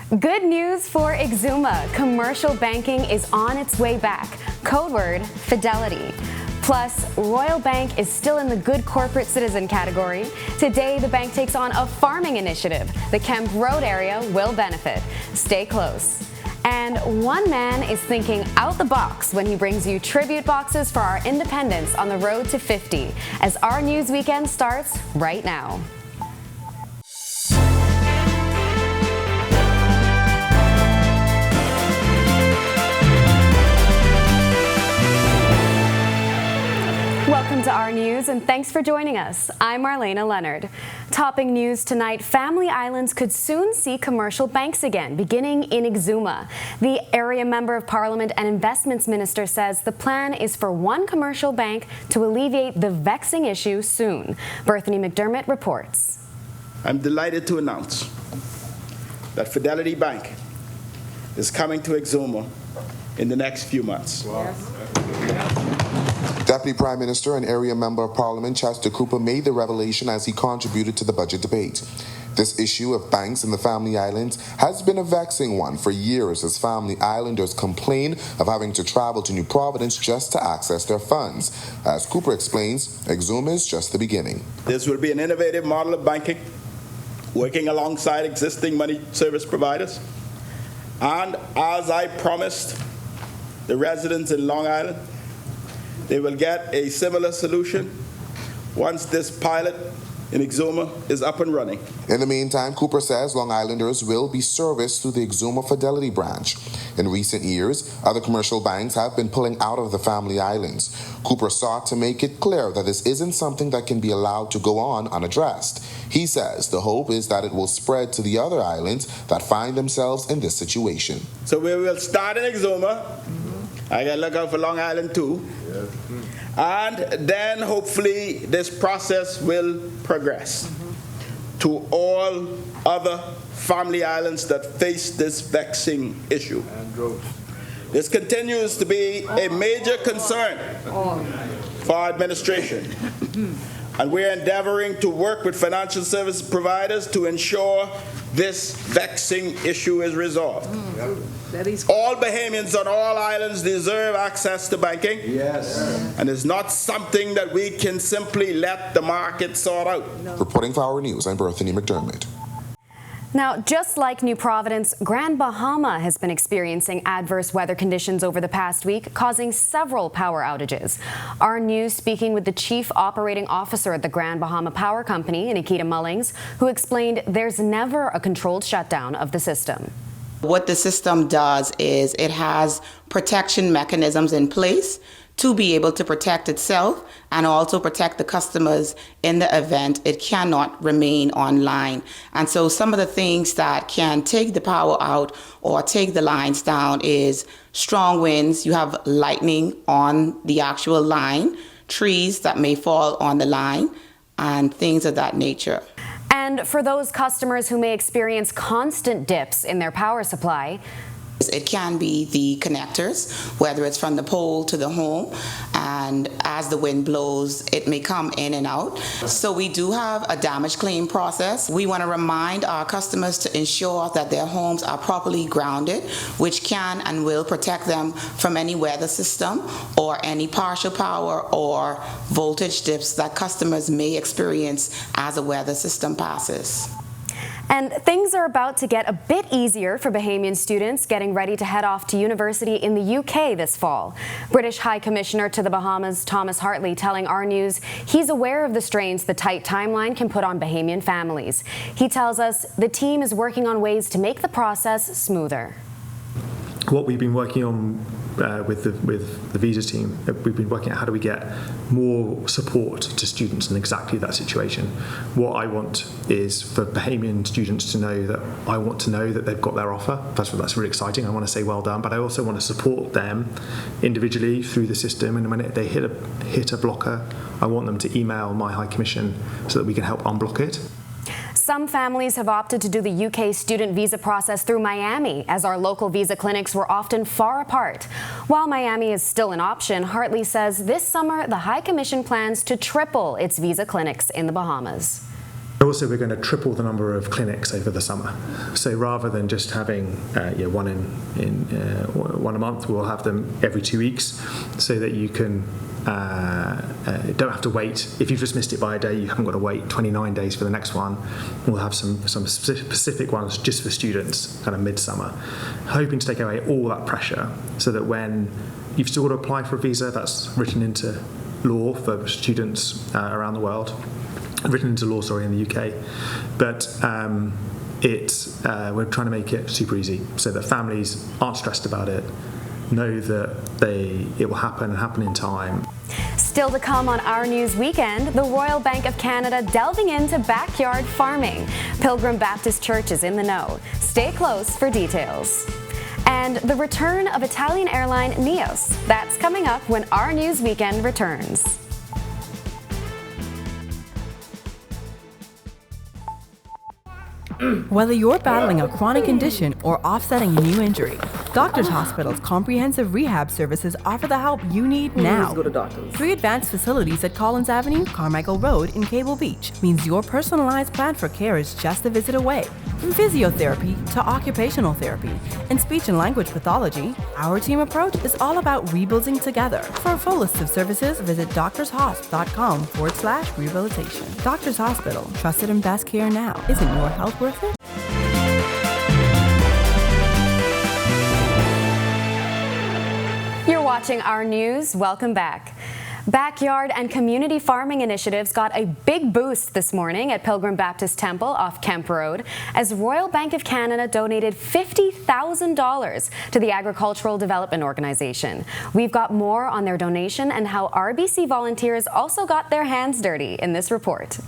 Good news for Exuma. Commercial banking is on its way back. Code word, Fidelity. Plus, Royal Bank is still in the good corporate citizen category. Today, the bank takes on a farming initiative. The Kemp Road area will benefit. Stay close. And one man is thinking out the box when he brings you tribute boxes for our independence on the road to 50, as our news weekend starts right now. Welcome to Our News, and thanks for joining us. I'm Marlena Leonard. Topping news tonight, Family Islands could soon see commercial banks again, beginning in Exuma. The area member of Parliament and Investments Minister says the plan is for one commercial bank to alleviate the vexing issue soon. Berthany McDermott reports. I'm delighted to announce that Fidelity Bank is coming to Exuma in the next few months. Wow. Deputy Prime Minister and area member of Parliament Chester Cooper made the revelation as he contributed to the budget debate. This issue of banks in the Family Islands has been a vexing one for years as Family Islanders complain of having to travel to New Providence just to access their funds. As Cooper explains, Exuma is just the beginning. This will be an innovative model of banking, working alongside existing money service providers. And as I promised the residents in Long Island, they will get a similar solution once this pilot in Exuma is up and running. In the meantime, Cooper says Long Islanders will be serviced through the Exuma Fidelity branch. In recent years, other commercial banks have been pulling out of the Family Islands. Cooper sought to make it clear that this isn't something that can be allowed to go on unaddressed. He says the hope is that it will spread to the other islands that find themselves in this situation. So we will start in Exuma. I got to look out for Long Island too. And then hopefully this process will progress to all other Family Islands that face this vexing issue. This continues to be a major concern for our administration. And we're endeavoring to work with financial service providers to ensure this vexing issue is resolved. All Bahamians on all islands deserve access to banking. Yes. And it's not something that we can simply let the market sort out. No. Reporting for Our News, I'm Berthany McDermott. Now, just like New Providence, Grand Bahama has been experiencing adverse weather conditions over the past week, causing several power outages. Our News speaking with the Chief Operating Officer at the Grand Bahama Power Company, Nikita Mullings, who explained there's never a controlled shutdown of the system. What the system does is it has protection mechanisms in place to be able to protect itself and also protect the customers in the event it cannot remain online. And so some of the things that can take the power out or take the lines down is strong winds, you have lightning on the actual line, trees that may fall on the line, and things of that nature. And for those customers who may experience constant dips in their power supply, it can be the connectors, whether it's from the pole to the home, and as the wind blows, it may come in and out. So we do have a damage claim process. We want to remind our customers to ensure that their homes are properly grounded, which can and will protect them from any weather system or any partial power or voltage dips that customers may experience as a weather system passes. And things are about to get a bit easier for Bahamian students getting ready to head off to university in the UK this fall. British High Commissioner to the Bahamas, Thomas Hartley, telling Our News he's aware of the strains the tight timeline can put on Bahamian families. He tells us the team is working on ways to make the process smoother. What we've been working on with the visas team, we've been working out how do we get more support to students in exactly that situation. What I want is for Bahamian students to know that I want to know that they've got their offer. That's really exciting. I want to say well done, but I also want to support them individually through the system. And when they hit a blocker, I want them to email my High Commission so that we can help unblock it. Some families have opted to do the UK student visa process through Miami, as our local visa clinics were often far apart. While Miami is still an option, Hartley says this summer the High Commission plans to triple its visa clinics in the Bahamas. Also, we're going to triple the number of clinics over the summer. So rather than just having one one a month, we'll have them every 2 weeks, so that you can don't have to wait. If you've just missed it by a day, you haven't got to wait 29 days for the next one. We'll have some specific ones just for students, kind of midsummer, hoping to take away all that pressure, so that when you've still got to apply for a visa that's written into law for students around the world. Written into law, in the UK, but we're trying to make it super easy so that families aren't stressed about it, know that it will happen in time. Still to come on Our News Weekend, the Royal Bank of Canada delving into backyard farming. Pilgrim Baptist Church is in the know. Stay close for details. And the return of Italian airline Nias. That's coming up when Our News Weekend returns. Whether you're battling a chronic condition or offsetting a new injury, Doctors Hospital's comprehensive rehab services offer the help you need now. Go to doctors. 3 advanced facilities at Collins Avenue, Carmichael Road, in Cable Beach means your personalized plan for care is just a visit away. From physiotherapy to occupational therapy and speech and language pathology, our team approach is all about rebuilding together. For a full list of services, visit doctorshosp.com/rehabilitation. Doctors Hospital, trusted and best care now. Isn't your health worth it? You're watching Our News. Welcome back. Backyard and community farming initiatives got a big boost this morning at Pilgrim Baptist Temple off Kemp Road as Royal Bank of Canada donated $50,000 to the Agricultural Development Organization. We've got more on their donation and how RBC volunteers also got their hands dirty in this report.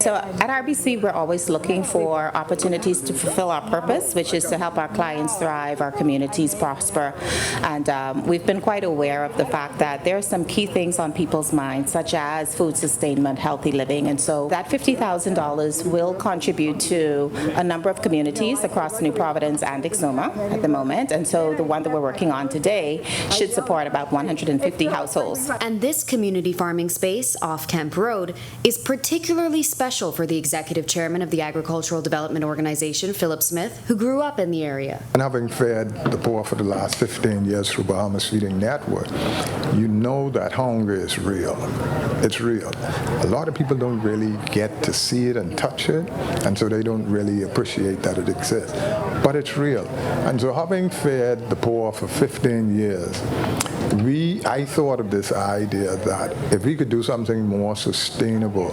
So at RBC, we're always looking for opportunities to fulfill our purpose, which is to help our clients thrive, our communities prosper. And we've been quite aware of the fact that there are some key things on people's minds, such as food sustainment, healthy living. And so that $50,000 will contribute to a number of communities across New Providence and Exuma at the moment. And so the one that we're working on today should support about 150 households. And this community farming space off Kemp Road is particularly special for the executive chairman of the Agricultural Development Organization, Philip Smith, who grew up in the area. And having fed the poor for the last 15 years through Bahamas Feeding Network, you know that hunger is real. It's real. A lot of people don't really get to see it and touch it, and so they don't really appreciate that it exists. But it's real. And so having fed the poor for 15 years, I thought of this idea that if we could do something more sustainable.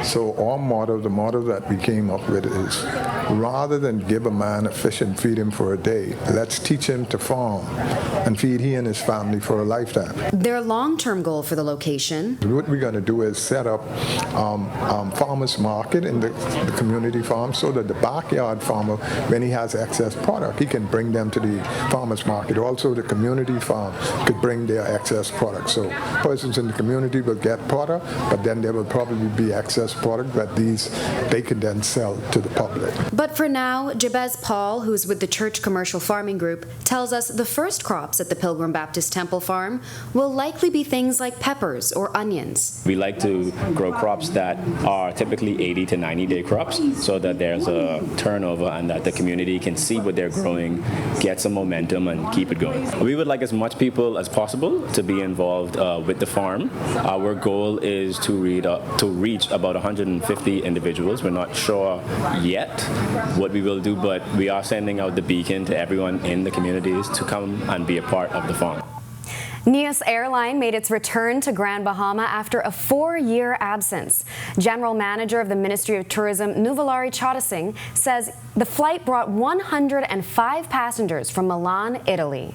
So our motto, the motto that we came up with is, rather than give a man a fish and feed him for a day, let's teach him to farm and feed he and his family for a lifetime. Their long-term goal for the location. What we're going to do is set up farmers market in the community farm so that the backyard farmer, when he has excess product, he can bring them to the farmers market. Also, the community farm could bring their excess product. So persons in the community will get product, but then there will probably be excess product that they can then sell to the public. But for now, Jabez Paul, who's with the Church Commercial Farming Group, tells us the first crops at the Pilgrim Baptist Temple Farm will likely be things like peppers or onions. We like to grow crops that are typically 80 to 90-day crops so that there's a turnover and that the community can see what they're growing, get some momentum, and keep it going. We would like as much people as possible to be involved with the farm. Our goal is to reach about 150 individuals. We're not sure yet what we will do, but we are sending out the beacon to everyone in the communities to come and be a part of the farm. Nias Airline made its return to Grand Bahama after a 4-year absence. General Manager of the Ministry of Tourism, Nuvolari Chodasing, says the flight brought 105 passengers from Milan, Italy.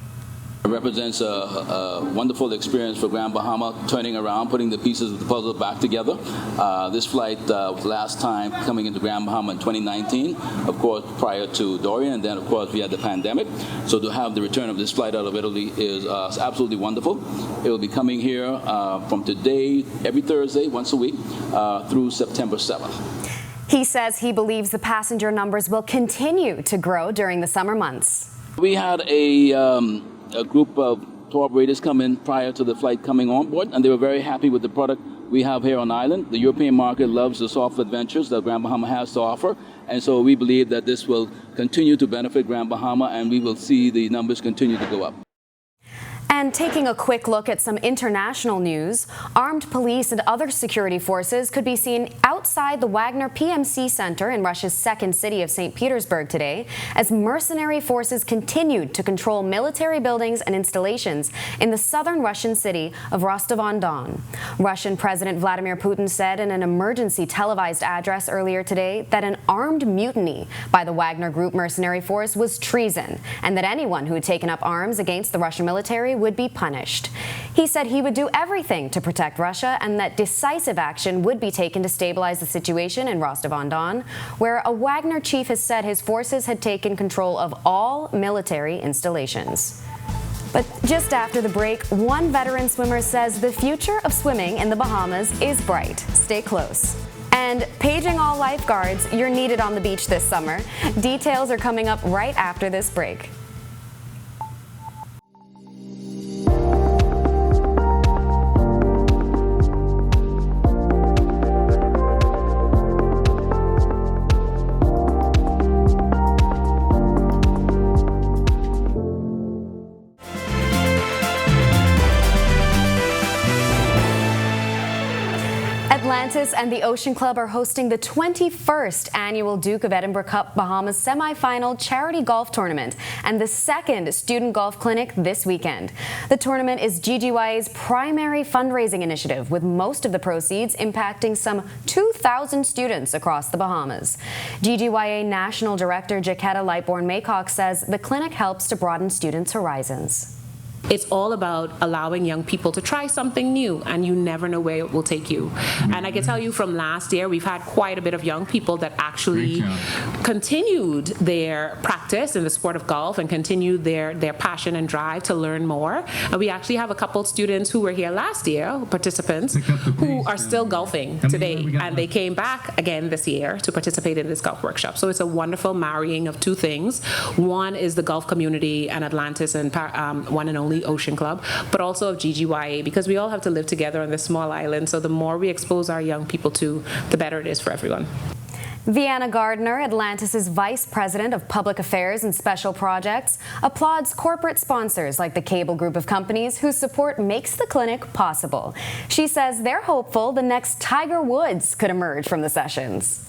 It represents a wonderful experience for Grand Bahama, turning around, putting the pieces of the puzzle back together. This flight was last time coming into Grand Bahama in 2019, of course, prior to Dorian, and then, of course, we had the pandemic. So to have the return of this flight out of Italy is absolutely wonderful. It will be coming here from today, every Thursday, once a week, through September 7th. He says he believes the passenger numbers will continue to grow during the summer months. We had a group of tour operators come in prior to the flight coming on board, and they were very happy with the product. we have here on island. The European market loves the soft adventures that Grand Bahama has to offer, and so we believe that this will continue to benefit Grand Bahama, and we will see the numbers continue to go up. And taking a quick look at some international news, armed police and other security forces could be seen outside the Wagner PMC Center in Russia's second city of St. Petersburg today as mercenary forces continued to control military buildings and installations in the southern Russian city of Rostov-on-Don. Russian President Vladimir Putin said in an emergency televised address earlier today that an armed mutiny by the Wagner Group mercenary force was treason and that anyone who had taken up arms against the Russian military would be punished. He said he would do everything to protect Russia and that decisive action would be taken to stabilize the situation in Rostov-on-Don, where a Wagner chief has said his forces had taken control of all military installations. But just after the break, one veteran swimmer says the future of swimming in the Bahamas is bright. Stay close. And paging all lifeguards, you're needed on the beach this summer. Details are coming up right after this break. Atlantis and the Ocean Club are hosting the 21st annual Duke of Edinburgh Cup Bahamas semi-final charity golf tournament and the second student golf clinic this weekend. The tournament is GGYA's primary fundraising initiative, with most of the proceeds impacting some 2,000 students across the Bahamas. GGYA National Director Jaquetta Lightbourne-Maycock says the clinic helps to broaden students' horizons. It's all about allowing young people to try something new, and you never know where it will take you. And I can tell you from last year, we've had quite a bit of young people that actually continued their practice in the sport of golf and continued their passion and drive to learn more. And we actually have a couple students who were here last year, participants, who are still golfing today. And they came back again this year to participate in this golf workshop. So it's a wonderful marrying of two things. One is the golf community and Atlantis and one and only Ocean Club, but also of GGYA, because we all have to live together on this small island. So the more we expose our young people to, the better it is for everyone. Vienna Gardner, Atlantis' Vice President of Public Affairs and Special Projects, applauds corporate sponsors like the Cable Group of companies whose support makes the clinic possible. She says they're hopeful the next Tiger Woods could emerge from the sessions.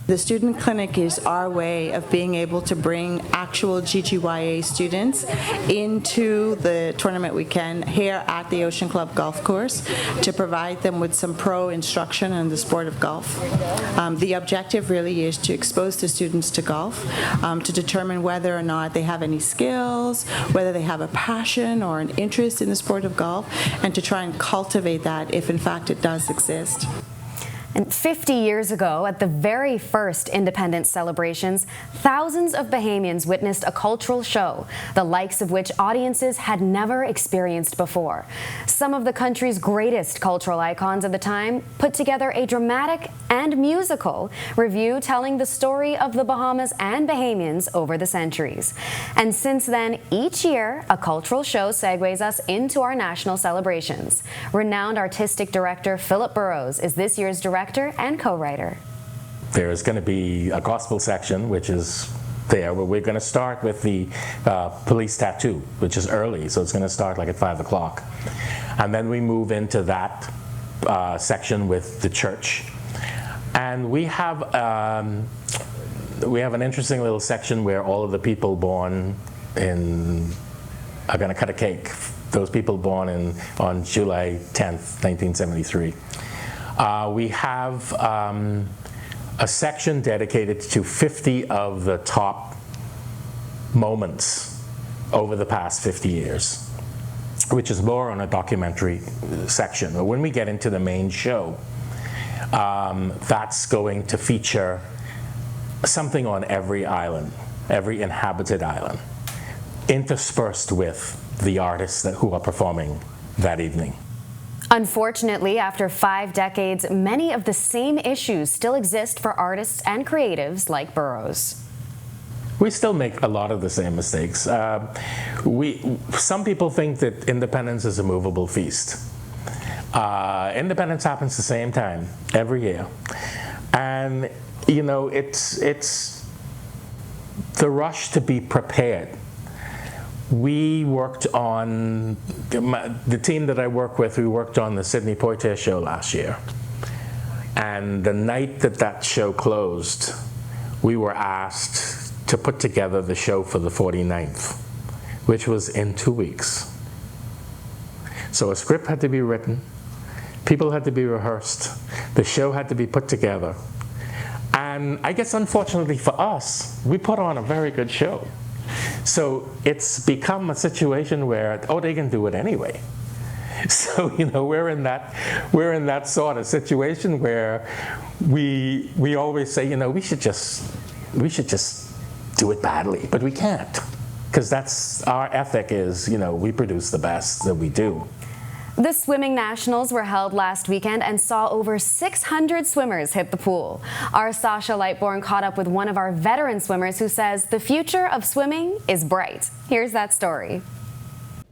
The student clinic is our way of being able to bring actual GGYA students into the tournament weekend here at the Ocean Club Golf Course to provide them with some pro instruction in the sport of golf. The objective really is to expose the students to golf, to determine whether or not they have any skills, whether they have a passion or an interest in the sport of golf, and to try and cultivate that if in fact it does exist. And 50 years ago, at the very first independence celebrations, thousands of Bahamians witnessed a cultural show, the likes of which audiences had never experienced before. Some of the country's greatest cultural icons of the time put together a dramatic and musical review telling the story of the Bahamas and Bahamians over the centuries. And since then, each year, a cultural show segues us into our national celebrations. Renowned artistic director Philip Burrows is this year's director and co-writer. There's going to be a gospel section, which is there, where we're going to start with the police tattoo, which is early, so it's going to start like at 5 o'clock. And then we move into that section with the church. And we have an interesting little section where all of the people born are going to cut a cake. Those people born on July 10th, 1973. We have a section dedicated to 50 of the top moments over the past 50 years, which is more on a documentary section. But when we get into the main show, that's going to feature something on every island, every inhabited island, interspersed with the artists who are performing that evening. Unfortunately, after 5 decades, many of the same issues still exist for artists and creatives like Burrows. We still make a lot of the same mistakes. Some people think that independence is a movable feast. Independence happens the same time every year. And, you know, it's the rush to be prepared. We worked on, the team that I work with, we worked on the Sidney Poitier show last year. And the night that that show closed, we were asked to put together the show for the 49th, which was in 2 weeks. So a script had to be written, people had to be rehearsed, the show had to be put together. And I guess unfortunately for us, we put on a very good show. So it's become a situation where, oh, they can do it anyway. So, you know, we're in that sort of situation where we always say, you know, we should just do it badly, but we can't, because that's our ethic is, you know, we produce the best that we do. The swimming nationals were held last weekend and saw over 600 swimmers hit the pool. Our Sasha Lightbourne caught up with one of our veteran swimmers who says the future of swimming is bright. Here's that story.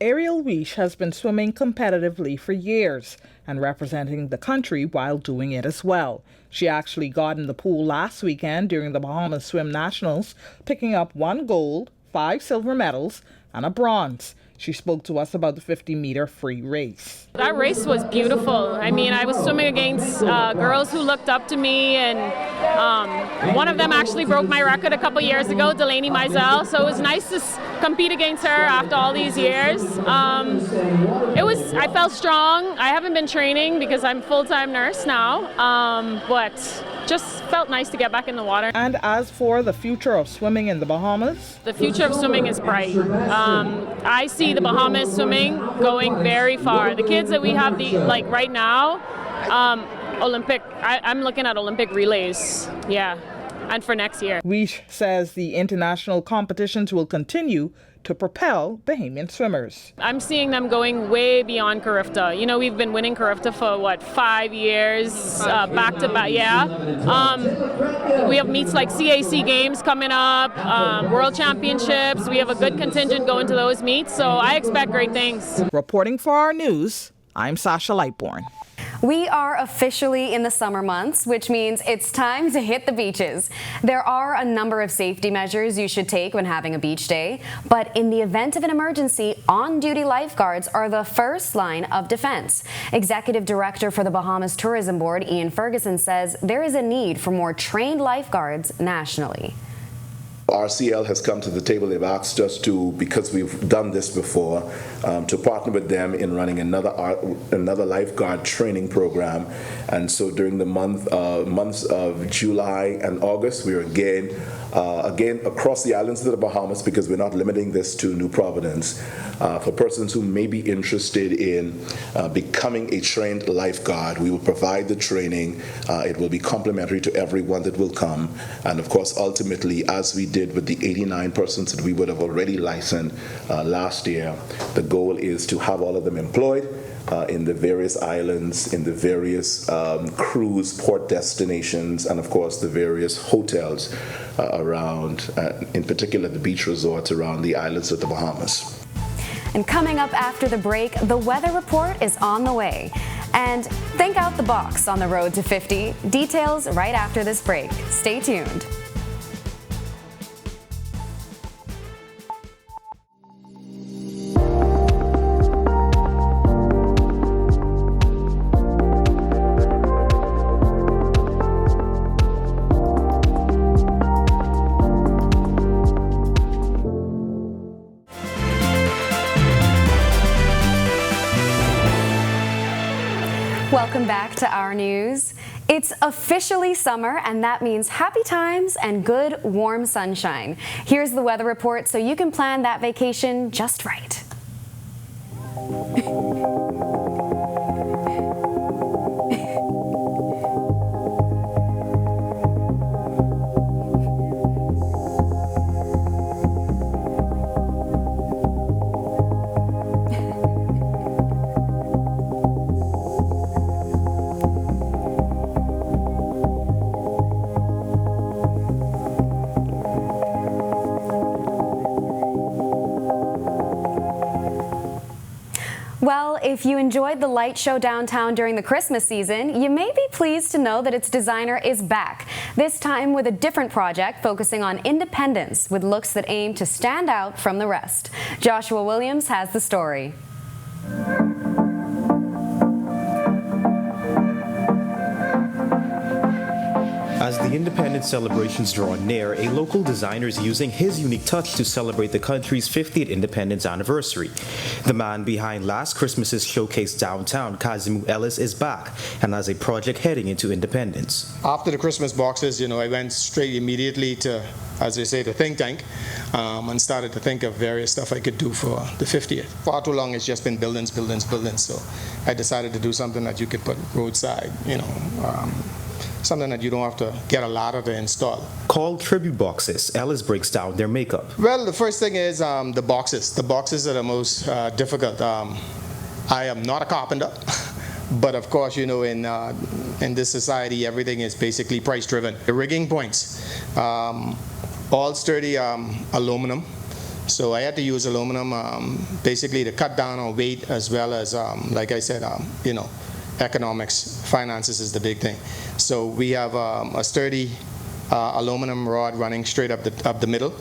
Ariel Weish has been swimming competitively for years and representing the country while doing it as well. She actually got in the pool last weekend during the Bahamas Swim Nationals, picking up 1 gold, 5 silver medals, and a bronze. She spoke to us about the 50-meter free race. That race was beautiful. I mean, I was swimming against girls who looked up to me, and one of them actually broke my record a couple years ago, Delaney Mizell. So it was nice to compete against her after all these years. I felt strong. I haven't been training because I'm a full-time nurse now, but just felt nice to get back in the water. And as for the future of swimming in the Bahamas? The future of swimming is bright. I see the Bahamas swimming going very far. The kids that we have right now, Olympic, I'm looking at Olympic relays, yeah, and for next year. Weish says the international competitions will continue to propel Bahamian swimmers. I'm seeing them going way beyond Carifta. You know, we've been winning Carifta for 5 years, back to back, yeah. We have meets like CAC games coming up, World Championships. We have a good contingent going to those meets, so I expect great things. Reporting for Our News, I'm Sasha Lightbourne. We are officially in the summer months, which means it's time to hit the beaches. There are a number of safety measures you should take when having a beach day, but in the event of an emergency, on-duty lifeguards are the first line of defense. Executive Director for the Bahamas Tourism Board, Ian Ferguson, says there is a need for more trained lifeguards nationally. RCL has come to the table. They've asked us to, because we've done this before, to partner with them in running another lifeguard training program. And so during the months of July and August, we are again across the islands of the Bahamas, because we're not limiting this to New Providence, for persons who may be interested in becoming a trained lifeguard. We will provide the training. It will be complimentary to everyone that will come. And of course, ultimately, as we did with the 89 persons that we would have already licensed last year, the goal is to have all of them employed in the various islands, in the various cruise port destinations, and of course the various hotels around, in particular the beach resorts around the islands of the Bahamas. And coming up after the break, the weather report is on the way. And think out the box on the road to 50. Details right after this break. Stay tuned. Welcome back to Our News. It's officially summer, and that means happy times and good, warm sunshine. Here's the weather report so you can plan that vacation just right. Well, if you enjoyed the light show downtown during the Christmas season, you may be pleased to know that its designer is back, this time with a different project focusing on independence with looks that aim to stand out from the rest. Joshua Williams has the story. As the independence celebrations draw near, a local designer is using his unique touch to celebrate the country's 50th independence anniversary. The man behind last Christmas's showcase downtown, Kazimu Ellis, is back and has a project heading into independence. After the Christmas boxes, I went straight immediately to, as they say, the think tank, and started to think of various stuff I could do for the 50th. Far too long it's just been buildings, so I decided to do something that you could put roadside, something that you don't have to get a ladder to install. Called tribute boxes, Ellis breaks down their makeup. Well, the first thing is the boxes. The boxes are the most difficult. I am not a carpenter, but of course, in this society, everything is basically price driven. The rigging points, all sturdy aluminum. So I had to use aluminum basically to cut down on weight, as well as, like I said, economics, finances is the big thing. So we have a sturdy aluminum rod running straight up the middle,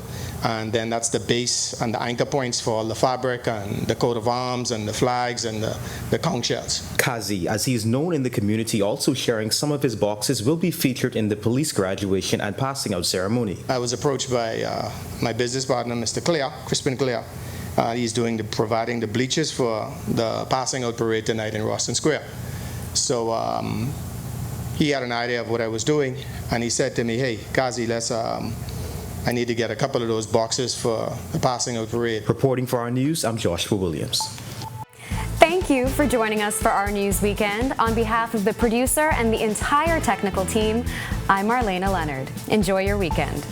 and then that's the base and the anchor points for all the fabric and the coat of arms and the flags and the conch shells. Kazi, as he is known in the community, also sharing some of his boxes, will be featured in the police graduation and passing out ceremony. I was approached by my business partner, Mr. Crispin Clear. He's providing the bleachers for the passing out parade tonight in Roston Square. So he had an idea of what I was doing, and he said to me, "Hey, Kazi, I need to get a couple of those boxes for the passing out parade." Reporting for Our News, I'm Joshua Williams. Thank you for joining us for Our News Weekend. On behalf of the producer and the entire technical team, I'm Marlena Leonard. Enjoy your weekend.